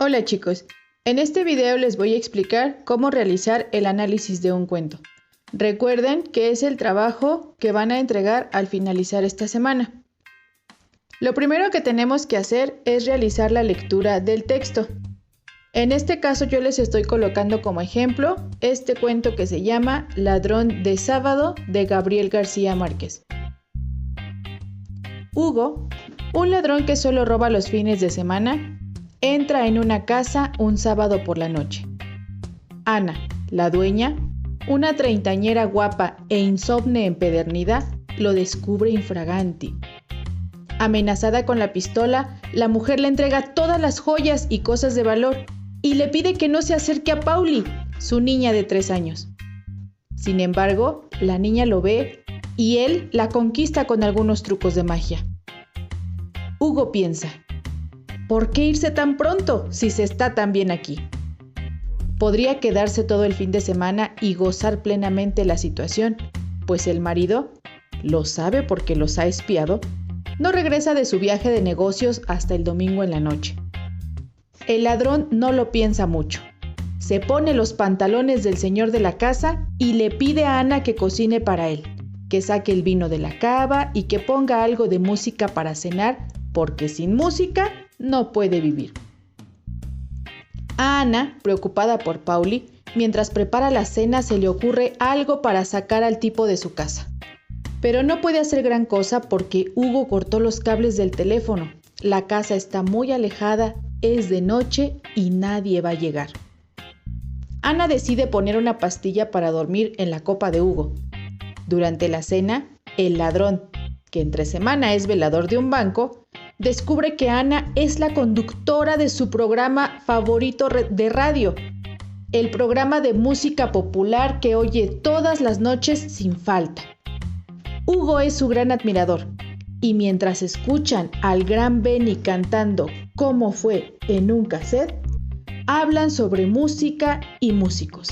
Hola chicos, en este video les voy a explicar cómo realizar el análisis de un cuento. Recuerden que es el trabajo que van a entregar al finalizar esta semana. Lo primero que tenemos que hacer es realizar la lectura del texto. En este caso yo les estoy colocando como ejemplo este cuento que se llama Ladrón de Sábado de Gabriel García Márquez. Hugo, un ladrón que solo roba los fines de semana, entra en una casa un sábado por la noche. Ana, la dueña, una treintañera guapa e insomne empedernida, lo descubre infraganti. Amenazada con la pistola, la mujer le entrega todas las joyas y cosas de valor y le pide que no se acerque a Pauli, su niña de 3 años. Sin embargo, la niña lo ve y él la conquista con algunos trucos de magia. Hugo piensa: ¿por qué irse tan pronto si se está tan bien aquí? Podría quedarse todo el fin de semana y gozar plenamente la situación, pues el marido, lo sabe porque los ha espiado, no regresa de su viaje de negocios hasta el domingo en la noche. El ladrón no lo piensa mucho. Se pone los pantalones del señor de la casa y le pide a Ana que cocine para él, que saque el vino de la cava y que ponga algo de música para cenar, porque sin música no puede vivir. A Ana, preocupada por Pauli, mientras prepara la cena se le ocurre algo para sacar al tipo de su casa. Pero no puede hacer gran cosa porque Hugo cortó los cables del teléfono. La casa está muy alejada, es de noche y nadie va a llegar. Ana decide poner una pastilla para dormir en la copa de Hugo. Durante la cena, el ladrón, que entre semana es velador de un banco, descubre que Ana es la conductora de su programa favorito de radio, el programa de música popular que oye todas las noches sin falta. Hugo es su gran admirador, y mientras escuchan al gran Benny cantando "Cómo fue" en un cassette, hablan sobre música y músicos.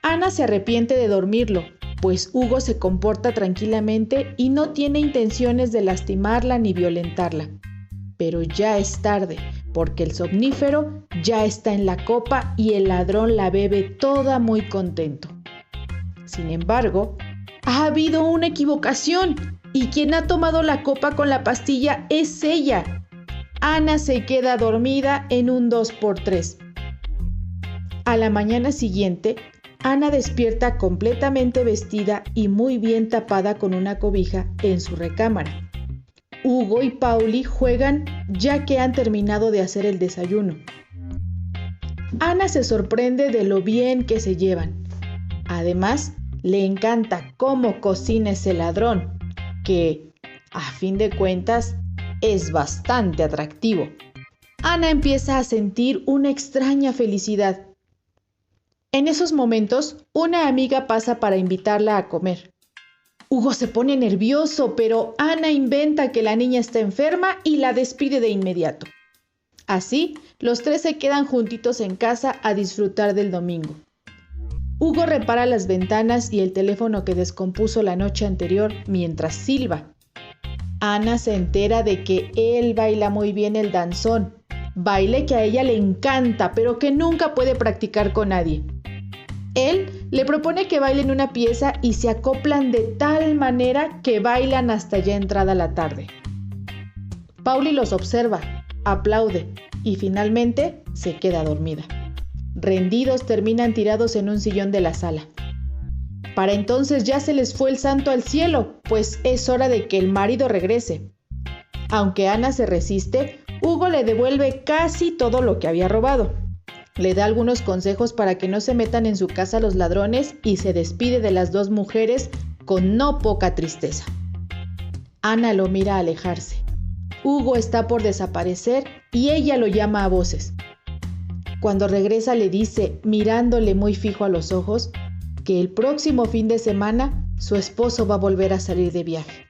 Ana se arrepiente de dormirlo, pues Hugo se comporta tranquilamente y no tiene intenciones de lastimarla ni violentarla. Pero ya es tarde, porque el somnífero ya está en la copa y el ladrón la bebe toda muy contento. Sin embargo, ha habido una equivocación y quien ha tomado la copa con la pastilla es ella. Ana se queda dormida en un 2x3. A la mañana siguiente, Ana despierta completamente vestida y muy bien tapada con una cobija en su recámara. Hugo y Pauli juegan ya que han terminado de hacer el desayuno. Ana se sorprende de lo bien que se llevan. Además, le encanta cómo cocina ese ladrón, que, a fin de cuentas, es bastante atractivo. Ana empieza a sentir una extraña felicidad. En esos momentos, una amiga pasa para invitarla a comer. Hugo se pone nervioso, pero Ana inventa que la niña está enferma y la despide de inmediato. Así, los tres se quedan juntitos en casa a disfrutar del domingo. Hugo repara las ventanas y el teléfono que descompuso la noche anterior mientras silba. Ana se entera de que él baila muy bien el danzón, baile que a ella le encanta, pero que nunca puede practicar con nadie. Él le propone que bailen una pieza y se acoplan de tal manera que bailan hasta ya entrada la tarde. Pauli los observa, aplaude y finalmente se queda dormida. Rendidos terminan tirados en un sillón de la sala. Para entonces ya se les fue el santo al cielo, pues es hora de que el marido regrese. Aunque Ana se resiste, Hugo le devuelve casi todo lo que había robado. Le da algunos consejos para que no se metan en su casa los ladrones y se despide de las dos mujeres con no poca tristeza. Ana lo mira alejarse. Hugo está por desaparecer y ella lo llama a voces. Cuando regresa le dice, mirándole muy fijo a los ojos, que el próximo fin de semana su esposo va a volver a salir de viaje.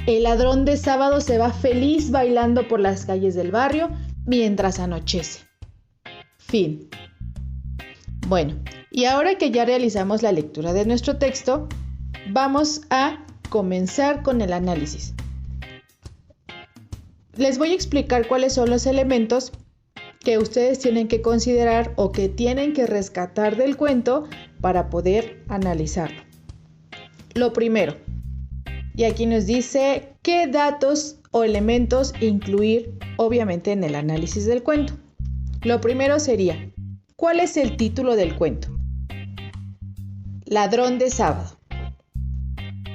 El ladrón de sábado se va feliz bailando por las calles del barrio mientras anochece. Fin. Bueno, y ahora que ya realizamos la lectura de nuestro texto, vamos a comenzar con el análisis. Les voy a explicar cuáles son los elementos que ustedes tienen que considerar o que tienen que rescatar del cuento para poder analizarlo. Lo primero, y aquí nos dice qué datos o elementos incluir, obviamente, en el análisis del cuento. Lo primero sería, ¿cuál es el título del cuento? Ladrón de sábado.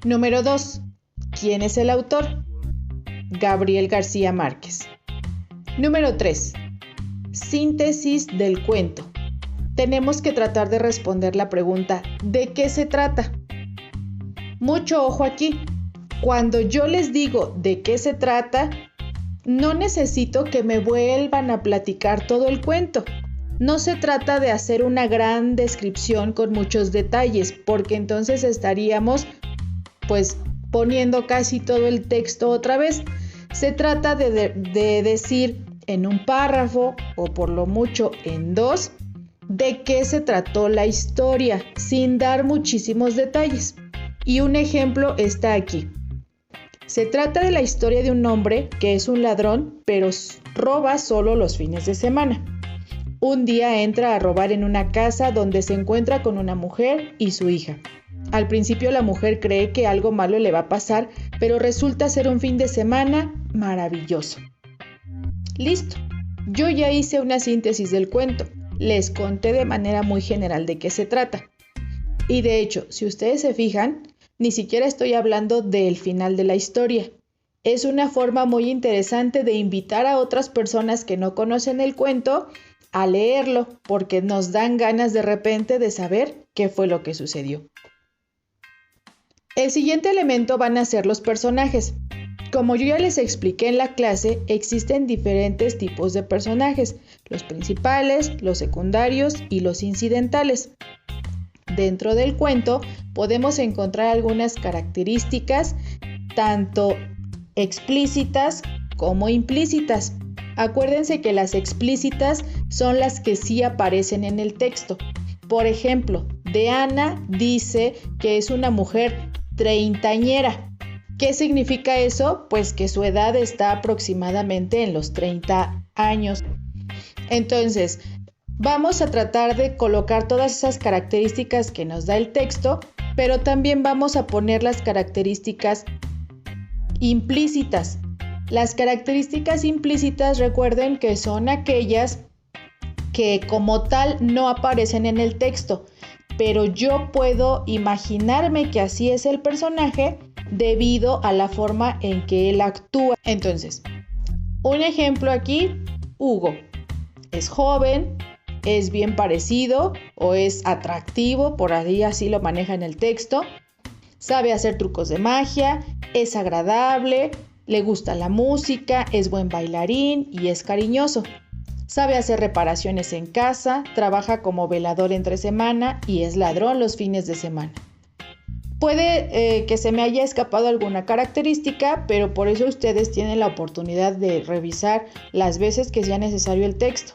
Número 2, ¿quién es el autor? Gabriel García Márquez. Número 3, síntesis del cuento. Tenemos que tratar de responder la pregunta, ¿de qué se trata? Mucho ojo aquí. Cuando yo les digo de qué se trata, no necesito que me vuelvan a platicar todo el cuento. No se trata de hacer una gran descripción con muchos detalles, porque entonces estaríamos poniendo casi todo el texto otra vez. Se trata de decir en un párrafo o por lo mucho en 2 de qué se trató la historia, sin dar muchísimos detalles. Y un ejemplo está aquí. Se trata de la historia de un hombre que es un ladrón, pero roba solo los fines de semana. Un día entra a robar en una casa donde se encuentra con una mujer y su hija. Al principio la mujer cree que algo malo le va a pasar, pero resulta ser un fin de semana maravilloso. Listo, yo ya hice una síntesis del cuento. Les conté de manera muy general de qué se trata. Y de hecho, si ustedes se fijan, ni siquiera estoy hablando del final de la historia. Es una forma muy interesante de invitar a otras personas que no conocen el cuento a leerlo, porque nos dan ganas de repente de saber qué fue lo que sucedió. El siguiente elemento van a ser los personajes. Como yo ya les expliqué en la clase, existen diferentes tipos de personajes, los principales, los secundarios y los incidentales. Dentro del cuento podemos encontrar algunas características tanto explícitas como implícitas. Acuérdense que las explícitas son las que sí aparecen en el texto. Por ejemplo, de Ana dice que es una mujer treintañera. ¿Qué significa eso? Pues que su edad está aproximadamente en los 30 años. Entonces, vamos a tratar de colocar todas esas características que nos da el texto, pero también vamos a poner las características implícitas. Las características implícitas, recuerden que son aquellas que como tal no aparecen en el texto, pero yo puedo imaginarme que así es el personaje debido a la forma en que él actúa. Entonces, un ejemplo aquí, Hugo. Es joven, es bien parecido o es atractivo, por ahí así lo maneja en el texto. Sabe hacer trucos de magia, es agradable, le gusta la música, es buen bailarín y es cariñoso. Sabe hacer reparaciones en casa, trabaja como velador entre semana y es ladrón los fines de semana. Puede que se me haya escapado alguna característica, pero por eso ustedes tienen la oportunidad de revisar las veces que sea necesario el texto.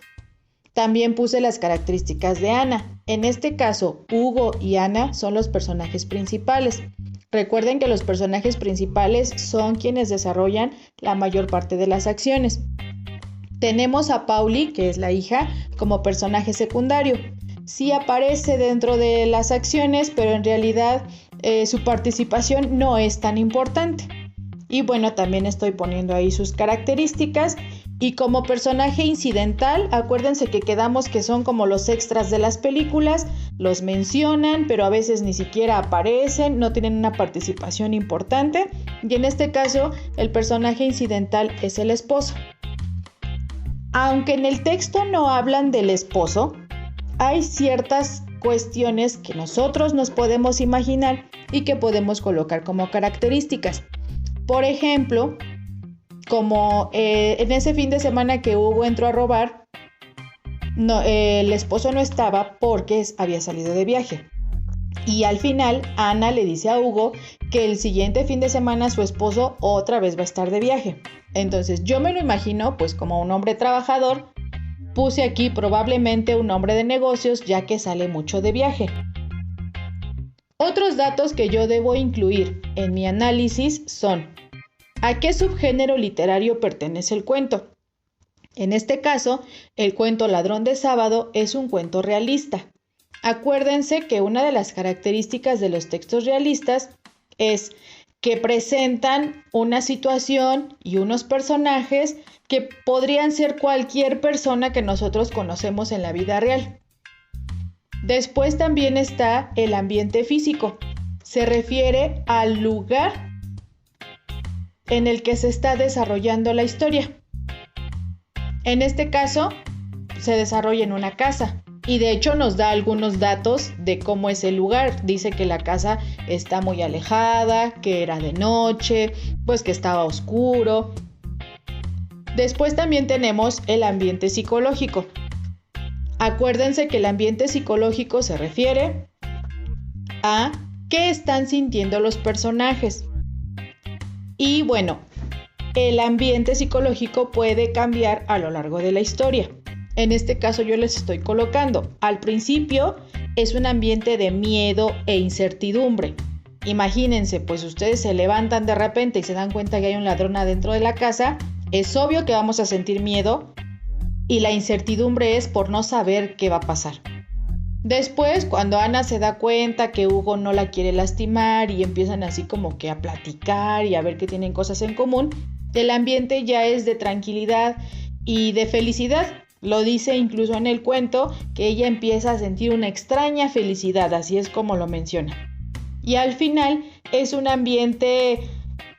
También puse las características de Ana. En este caso, Hugo y Ana son los personajes principales. Recuerden que los personajes principales son quienes desarrollan la mayor parte de las acciones. Tenemos a Pauli, que es la hija, como personaje secundario. Sí aparece dentro de las acciones, pero en realidad su participación no es tan importante. Y bueno, también estoy poniendo ahí sus características. Y como personaje incidental, acuérdense que quedamos que son como los extras de las películas, los mencionan, pero a veces ni siquiera aparecen, no tienen una participación importante. Y en este caso, el personaje incidental es el esposo. Aunque en el texto no hablan del esposo, hay ciertas cuestiones que nosotros nos podemos imaginar y que podemos colocar como características. Por ejemplo, como en ese fin de semana que Hugo entró a robar, el esposo no estaba porque había salido de viaje. Y al final, Ana le dice a Hugo que el siguiente fin de semana su esposo otra vez va a estar de viaje. Entonces yo me lo imagino pues como un hombre trabajador. Puse aquí probablemente un hombre de negocios ya que sale mucho de viaje. Otros datos que yo debo incluir en mi análisis son: ¿a qué subgénero literario pertenece el cuento? En este caso, el cuento Ladrón de Sábado es un cuento realista. Acuérdense que una de las características de los textos realistas es que presentan una situación y unos personajes que podrían ser cualquier persona que nosotros conocemos en la vida real. Después también está el ambiente físico. Se refiere al lugar en el que se está desarrollando la historia. En este caso, se desarrolla en una casa y de hecho nos da algunos datos de cómo es el lugar. Dice que la casa está muy alejada, que era de noche, pues que estaba oscuro. Después también tenemos el ambiente psicológico. Acuérdense que el ambiente psicológico se refiere a qué están sintiendo los personajes. Y bueno, el ambiente psicológico puede cambiar a lo largo de la historia. En este caso yo les estoy colocando. Al principio es un ambiente de miedo e incertidumbre. Imagínense, pues ustedes se levantan de repente y se dan cuenta que hay un ladrón adentro de la casa. Es obvio que vamos a sentir miedo y la incertidumbre es por no saber qué va a pasar. Después, cuando Ana se da cuenta que Hugo no la quiere lastimar y empiezan así como que a platicar y a ver que tienen cosas en común, el ambiente ya es de tranquilidad y de felicidad. Lo dice incluso en el cuento que ella empieza a sentir una extraña felicidad, así es como lo menciona. Y al final es un ambiente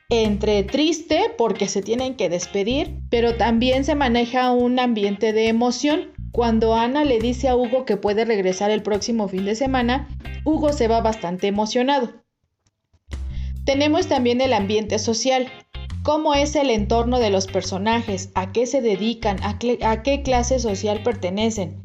entre triste porque se tienen que despedir, pero también se maneja un ambiente de emoción. Cuando Ana le dice a Hugo que puede regresar el próximo fin de semana, Hugo se va bastante emocionado. Tenemos también el ambiente social. ¿Cómo es el entorno de los personajes? ¿A qué se dedican? ¿A qué clase social pertenecen?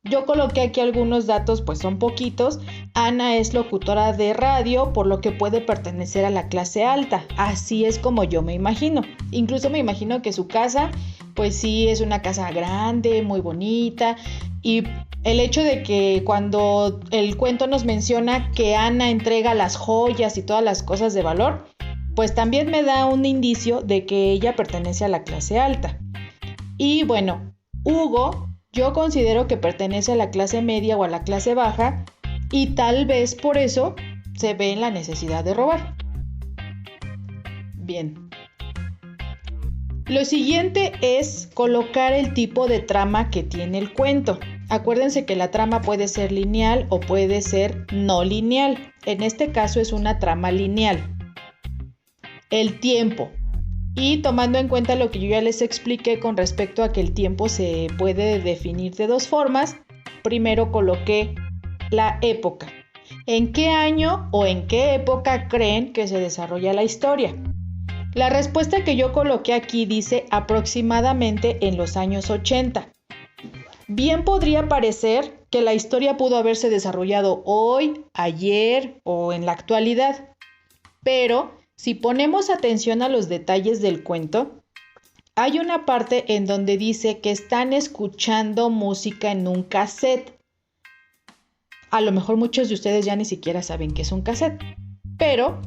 Yo coloqué aquí algunos datos, pues son poquitos. Ana es locutora de radio, por lo que puede pertenecer a la clase alta. Así es como yo me imagino. Incluso me imagino que su casa, pues sí, es una casa grande, muy bonita. Y el hecho de que cuando el cuento nos menciona que Ana entrega las joyas y todas las cosas de valor, pues también me da un indicio de que ella pertenece a la clase alta. Y bueno, Hugo, yo considero que pertenece a la clase media o a la clase baja y tal vez por eso se ve en la necesidad de robar. Bien. Lo siguiente es colocar el tipo de trama que tiene el cuento. Acuérdense que la trama puede ser lineal o puede ser no lineal. En este caso es una trama lineal. El tiempo. Y tomando en cuenta lo que yo ya les expliqué con respecto a que el tiempo se puede definir de dos formas, primero coloqué la época. ¿En qué año o en qué época creen que se desarrolla la historia? La respuesta que yo coloqué aquí dice aproximadamente en los años 80. Bien podría parecer que la historia pudo haberse desarrollado hoy, ayer o en la actualidad, pero si ponemos atención a los detalles del cuento, hay una parte en donde dice que están escuchando música en un cassette. A lo mejor muchos de ustedes ya ni siquiera saben qué es un cassette, pero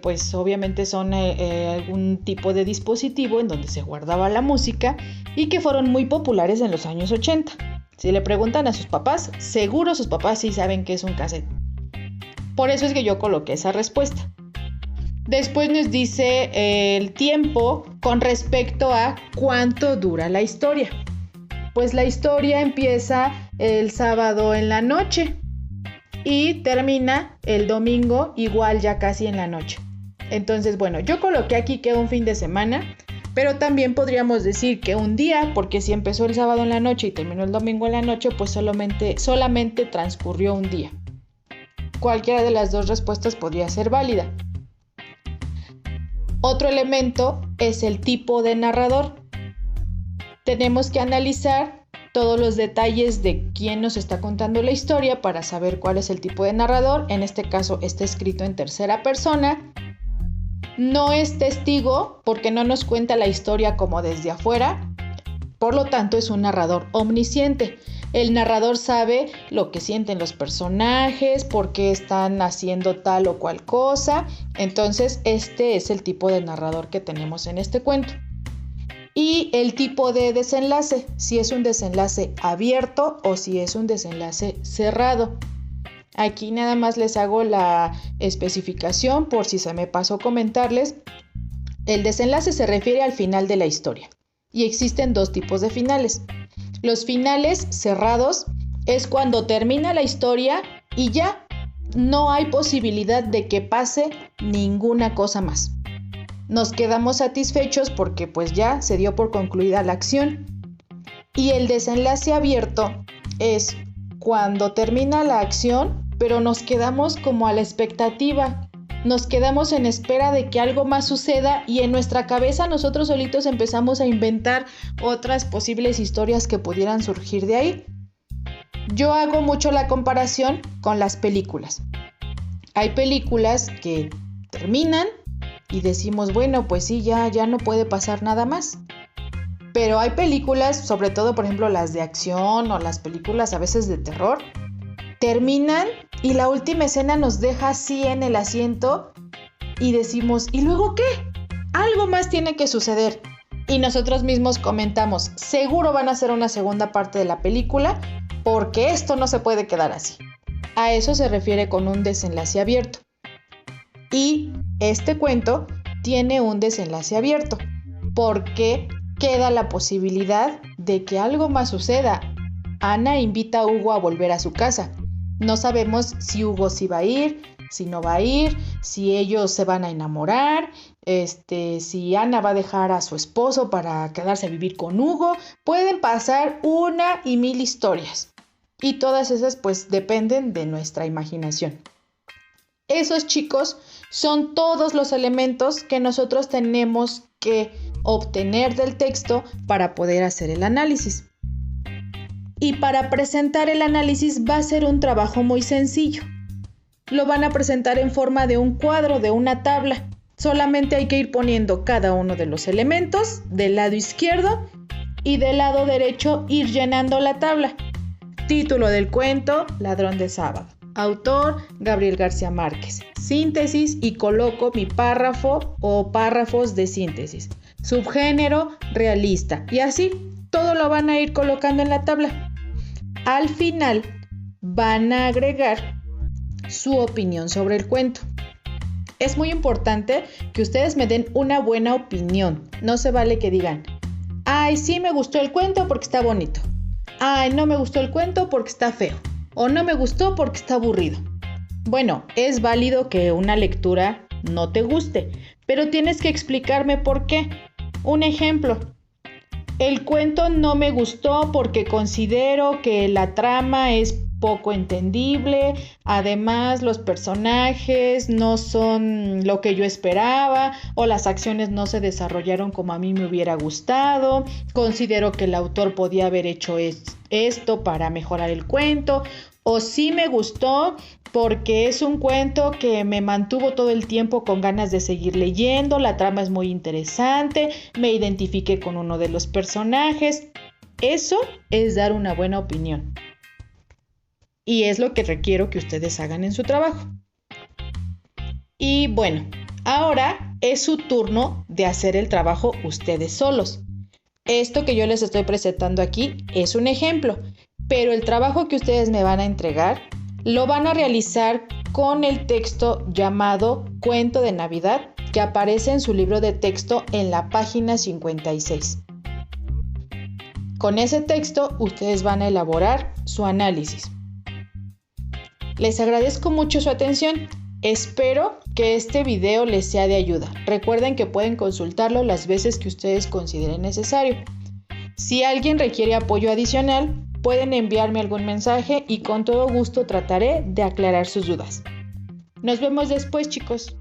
pues obviamente son algún tipo de dispositivo en donde se guardaba la música y que fueron muy populares en los años 80. Si le preguntan a sus papás, seguro sus papás sí saben qué es un cassette. Por eso es que yo coloqué esa respuesta. Después nos dice el tiempo con respecto a cuánto dura la historia. Pues la historia empieza el sábado en la noche y termina el domingo igual ya casi en la noche. Entonces, bueno, yo coloqué aquí que un fin de semana, pero también podríamos decir que un día, porque si empezó el sábado en la noche y terminó el domingo en la noche, pues solamente transcurrió un día. Cualquiera de las dos respuestas podría ser válida. Otro elemento es el tipo de narrador. Tenemos que analizar todos los detalles de quién nos está contando la historia para saber cuál es el tipo de narrador. En este caso está escrito en tercera persona. No es testigo porque no nos cuenta la historia como desde afuera. Por lo tanto, es un narrador omnisciente. El narrador sabe lo que sienten los personajes, por qué están haciendo tal o cual cosa. Entonces, este es el tipo de narrador que tenemos en este cuento. y el tipo de desenlace, si es un desenlace abierto o si es un desenlace cerrado. Aquí nada más les hago la especificación por si se me pasó comentarles. El desenlace se refiere al final de la historia y existen dos tipos de finales. Los finales cerrados es cuando termina la historia y ya no hay posibilidad de que pase ninguna cosa más. Nos quedamos satisfechos porque pues ya se dio por concluida la acción. Y el desenlace abierto es cuando termina la acción, pero nos quedamos como a la expectativa. Nos quedamos en espera de que algo más suceda y en nuestra cabeza nosotros solitos empezamos a inventar otras posibles historias que pudieran surgir de ahí. Yo hago mucho la comparación con las películas. Hay películas que terminan y decimos, bueno, pues sí, ya no puede pasar nada más. Pero hay películas, sobre todo por ejemplo las de acción o las películas a veces de terror, terminan y la última escena nos deja así en el asiento y decimos, ¿y luego qué? Algo más tiene que suceder. Y nosotros mismos comentamos, seguro van a hacer una segunda parte de la película porque esto no se puede quedar así. A eso se refiere con un desenlace abierto. Y este cuento tiene un desenlace abierto porque queda la posibilidad de que algo más suceda. Ana invita a Hugo a volver a su casa. No sabemos si Hugo sí va a ir, si no va a ir, si ellos se van a enamorar, si Ana va a dejar a su esposo para quedarse a vivir con Hugo. Pueden pasar 1,000 historias y todas esas pues dependen de nuestra imaginación. Esos, chicos, son todos los elementos que nosotros tenemos que obtener del texto para poder hacer el análisis. Y para presentar el análisis va a ser un trabajo muy sencillo. Lo van a presentar en forma de un cuadro, de una tabla. Solamente hay que ir poniendo cada uno de los elementos del lado izquierdo y del lado derecho ir llenando la tabla. Título del cuento, Ladrón de Sábado. Autor, Gabriel García Márquez. Síntesis y coloco mi párrafo o párrafos de síntesis. Subgénero, realista. Y así, todo lo van a ir colocando en la tabla. Al final, van a agregar su opinión sobre el cuento. Es muy importante que ustedes me den una buena opinión. No se vale que digan, ay, sí me gustó el cuento porque está bonito. Ay, no me gustó el cuento porque está feo. O no me gustó porque está aburrido. Bueno, es válido que una lectura no te guste, pero tienes que explicarme por qué. Un ejemplo, el cuento no me gustó porque considero que la trama es poco entendible, además los personajes no son lo que yo esperaba o las acciones no se desarrollaron como a mí me hubiera gustado, considero que el autor podía haber hecho esto para mejorar el cuento, o sí me gustó porque es un cuento que me mantuvo todo el tiempo con ganas de seguir leyendo, la trama es muy interesante, me identifiqué con uno de los personajes. Eso es dar una buena opinión. Y es lo que requiero que ustedes hagan en su trabajo. Y bueno, ahora es su turno de hacer el trabajo ustedes solos. Esto que yo les estoy presentando aquí es un ejemplo, pero el trabajo que ustedes me van a entregar lo van a realizar con el texto llamado Cuento de Navidad, que aparece en su libro de texto en la página 56. Con ese texto ustedes van a elaborar su análisis. Les agradezco mucho su atención. Espero que este video les sea de ayuda. Recuerden que pueden consultarlo las veces que ustedes consideren necesario. Si alguien requiere apoyo adicional, pueden enviarme algún mensaje y con todo gusto trataré de aclarar sus dudas. Nos vemos después, chicos.